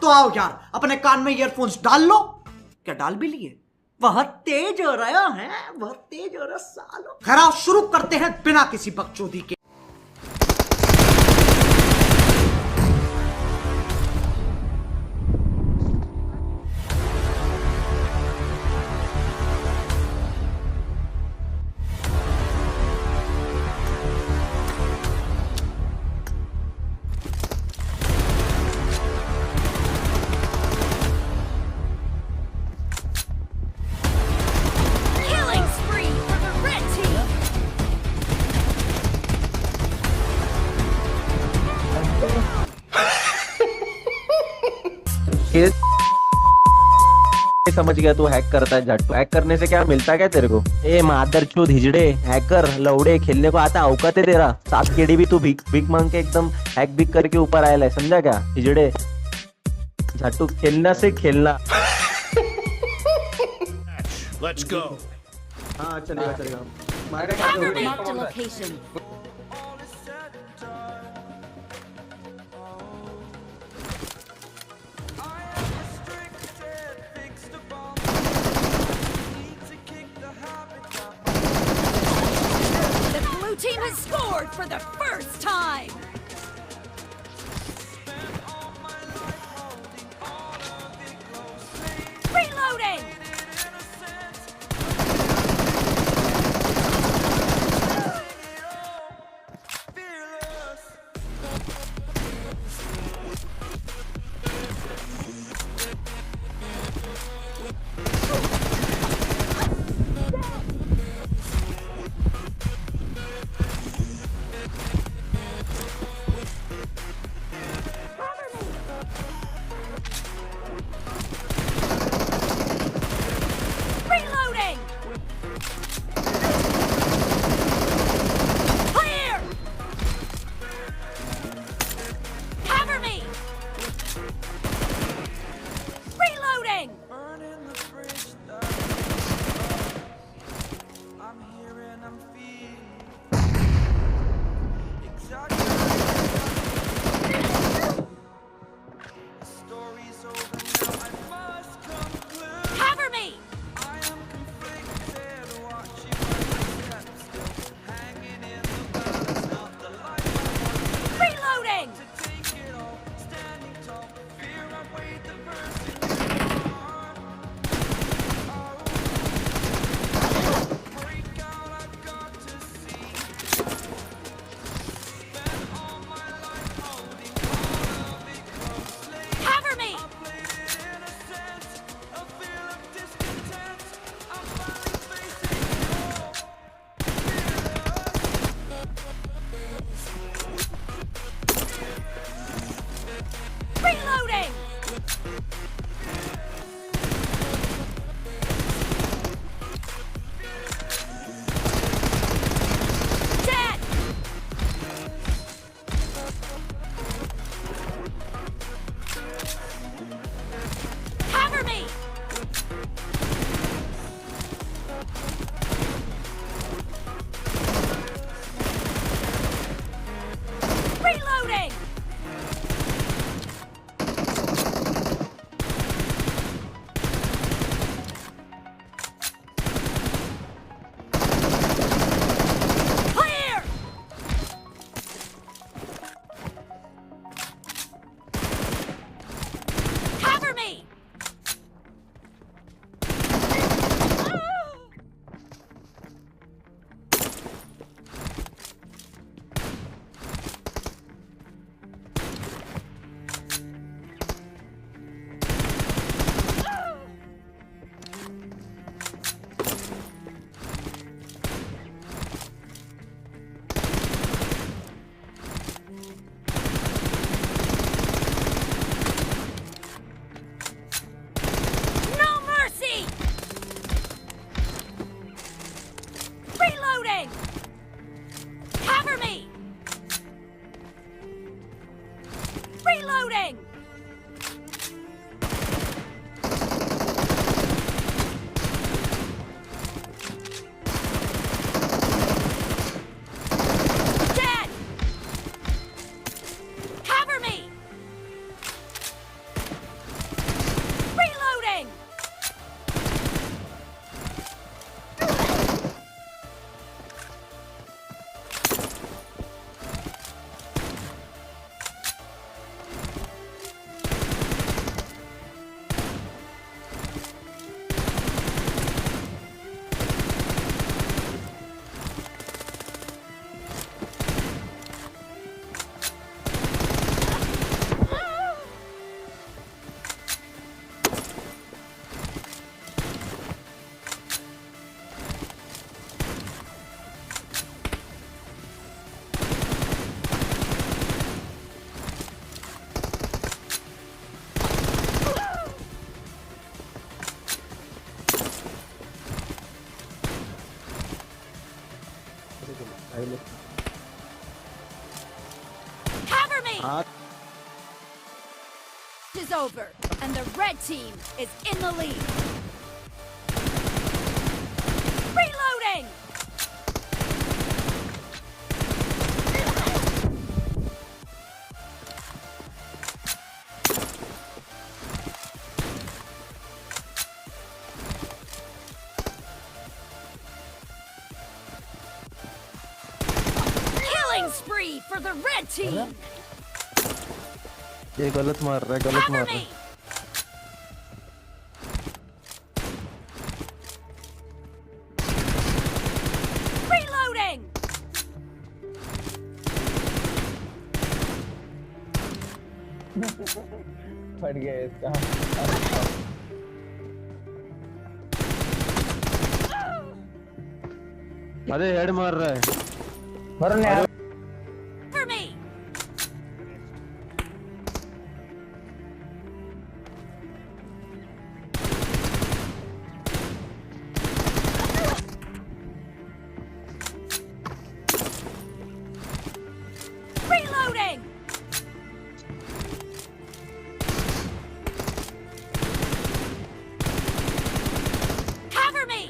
तो आओ यार, अपने कान में ईयरफोन्स डाल लो। क्या डाल भी लिए? बहुत तेज हो रहा है, बहुत तेज हो रहा सालो। खैर शुरू करते हैं बिना किसी बकचोदी के। समझ गया तू हैक करता है झट। हैक करने से क्या मिलता है क्या तेरे को? ए मादरचोद हिजड़े, हैकर लौड़े, खेलने को आता औकात है तेरा? 7 केडी भी तू भीख मांग के एकदम हैक बिक करके ऊपर आया है, समझा क्या हिजड़े? झट्टू खेलना से खेलना। Let's go. हाँ चलेगा चलेगा। Marked a location. Team has scored for the first time. Reloading. over, and the red team is in the lead. Reloading! Killing spree for the red team. ये गलत मार रहा है, गलत Cover मार रहा me. है। Reloading! फट गया इसका। अरे हेड मार रहा है। मरो नहीं यार। For me. Reloading! Cover me!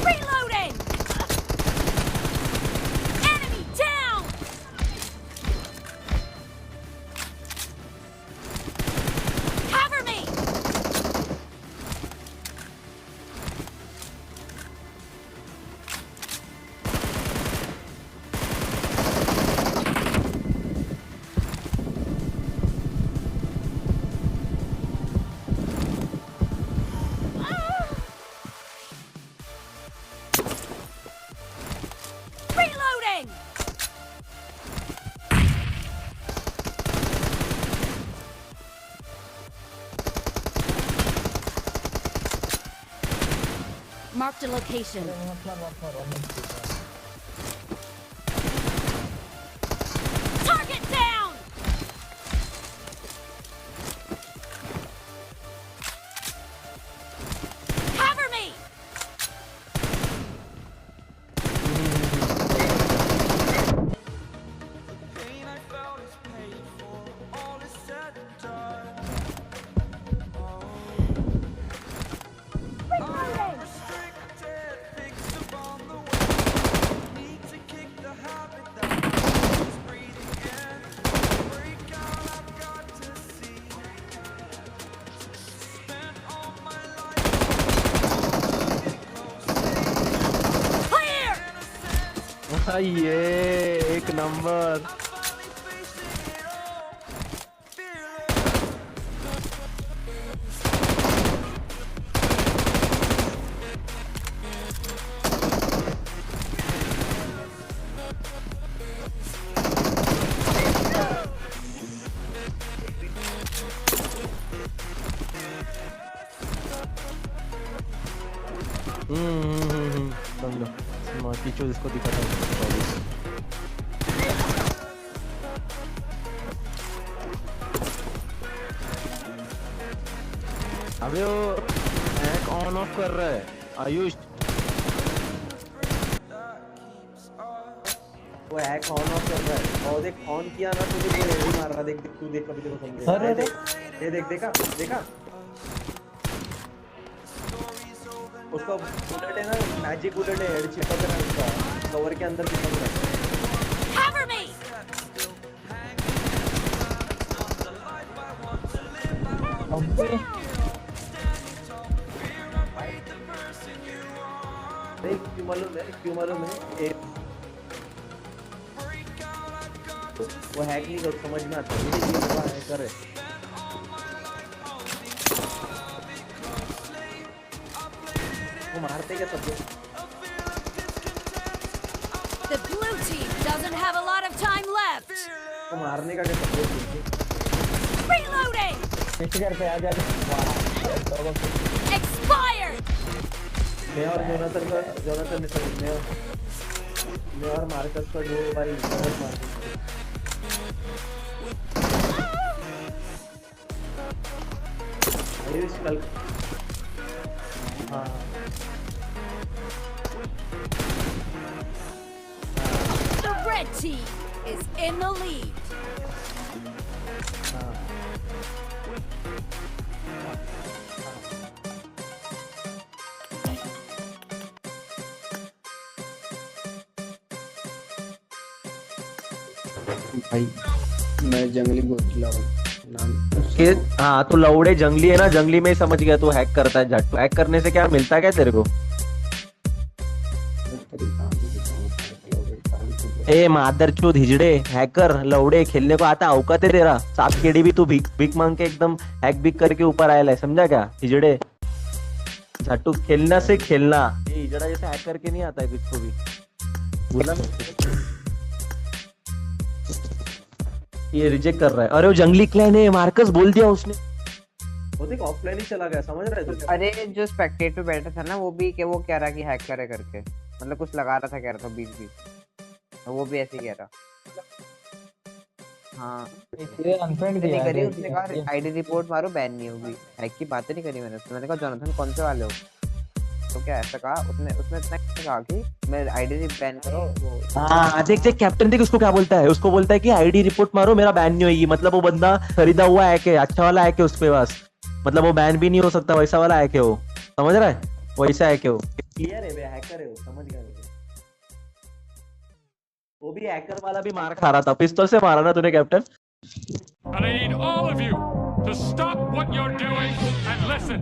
Reloading! Enemy down! Cover me! Reloading! Marked a location. Target down! Cover me! Clear! ये एक नंबर। समझो टीचर इसको दिखाता हूँ। अबे वो हैक ऑन ऑफ कर रहा है आयुष। वो हैक ऑन ऑफ कर रहा है और देख ऑन किया ना तो ये हेड मार रहा। देख तू देख कभी देखो समझे। अरे ये देख देखा देखा उसका बुलेट है ना, मैजिक बुलेट है, हेड चिपक रहा है उसका कवर के अंदर चिपक रहा है। Cover me! देख क्यों मालूम है एक वो हैक नहीं कर समझ में आता ये हैकर है। वो मारते क्या सब लोग। The blue team doesn't have a lot of time left. वो मारने का क्या सब लोग। Reloading! नीचे घर पे आ जा। Expired! मैं और जोनाथन ने सब मैं और मार्कस का दो बारी बहुत मार दिए। कल हाँ red team is in the lead. भाई मैं जंगली गोरिल्ला हूँ नाम। कि हाँ तू लौड़े जंगली है ना, जंगली में ही समझ गया तू हैक करता है झट। हैक करने से क्या मिलता है क्या तेरे को? ए मादरचोद हिजड़े हैकर लौड़े, खेलने को आता औकात है तेरा? 7 केडी भी तू भीख मांग के एकदम हैक बिक करके ऊपर आया है, समझा क्या हिजड़े? झट्टू खेलना से खेलना, ये हिजड़ा जैसे हैक करके नहीं आता है किसको भी। बोला ये रिजेक्ट कर रहा है। अरे वो जंगली क्लैन है, मार्कस बोल दिया उसने। वो देख ऑफलाइन ही चला गया, समझ रहा है तू? अरे जो स्पेक्टेटर बैठा था ना वो भी कि वो कह रहा कि हैक करे करके, मतलब कुछ लगा रहा था, कह रहा था 20-20, तो वो भी ऐसे कह रहा। हाँ ये अनफ्रेंड नहीं किया करी है उसने, कहा आईडी रिपोर्ट मारो बैन नहीं होगी। हैक की बातें नहीं करी मैंने उससे। मैंने कहा जोनाथन कौन से वाले हो, तो क्या ऐसा कहा उसने इतना कहा कि मैं आईडी बैन करो। हाँ देख देख कैप्टन देख उसको क्या बोलता है, उसको बोलता है कि आईडी रिपोर्ट मारो मेरा बैन नहीं होगी। मतलब वो बंदा खरीदा हुआ है कि अच्छा वाला है कि उसके पास, मतलब वो बैन भी नहीं हो सकता, वैसा वाला है कि वो, समझ रहा है? वैसा है कि वो क्लियर है, हैकर है वो, समझ गया। वो भी हैकर वाला भी मार खा रहा था, पिस्तौल से मारा ना तूने captain. And I need all of you to stop what you're doing and listen.